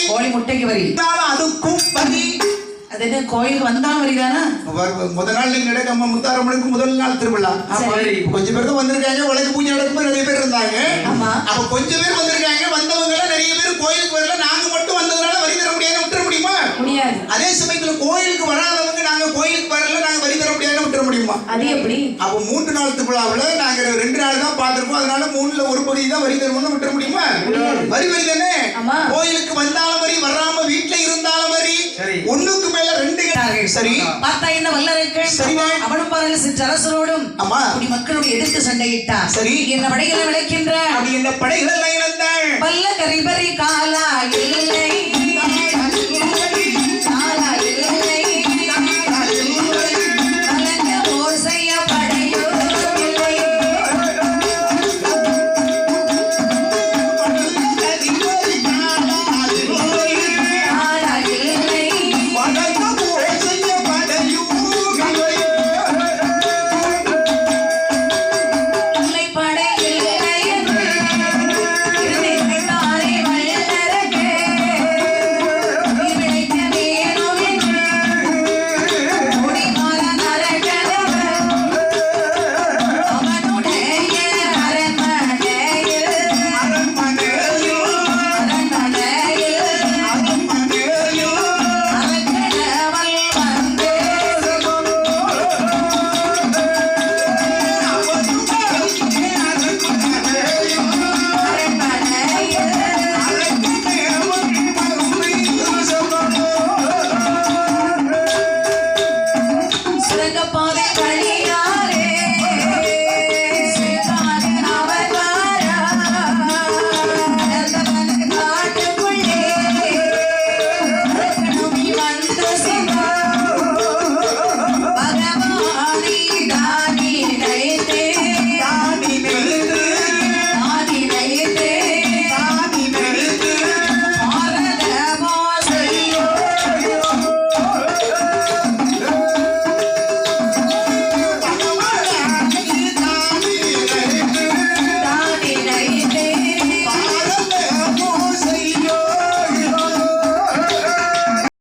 கோழி முட்டைக்கு வரி, அதுக்கும் வரி. அது என்ன கோயிலுக்கு வந்தாலும் வரிதானா? முதல் நாள் நீங்க நடக்க முத்தாரம்மனுக்கு முதல் நாள் திருவிழா. கொஞ்சம் பேர் தான் வந்திருக்காங்க. உலக பூஜை நடக்கும்போது நிறைய பேர் இருந்தாங்க. அப்ப கொஞ்சம் பேர் வந்திருக்காங்க. வந்தவங்க எல்லாம் நிறைய பேர் கோயிலுக்கு வரல. நாங்க மட்டும் வந்ததுனால வரி தர முடியாது, விட்டுற முடியுமா? முடியாது. அதே சமயத்துல கோயிலுக்கு வராதவங்க நாங்க கோயிலுக்கு வரல, நாங்க வரி தர முடியாது, விட்டுற முடியுமா? அது எப்படி? அப்ப 3 நாள் திருவிழாவுல நாங்க 2 நாள் தான் பார்த்திருக்கோம். அதனால 3ல ஒரு பகுதி தான் வரி தருவோம்னு விட்டுற முடியுமா? வரி வரி தானே. கோயிலுக்கு வந்தாலும் வரி, வராம வீட்டுல இருந்தாலும் வரி. ஒண்ணுக்கு மேல 2 சரி. பார்த்தா என்ன வல்லருக்கு? சரிதான். அவனும் பாருங்க சிற்றரசரோடும் குடி மக்களோடு எதிர்த்து சண்டையிட்டான். சரி. என்ன படைகளை விளைக்கின்ற அப்படி என்ன படைகள் எல்லாம் இழந்தாள். வல்ல கரிபரி காலாயில்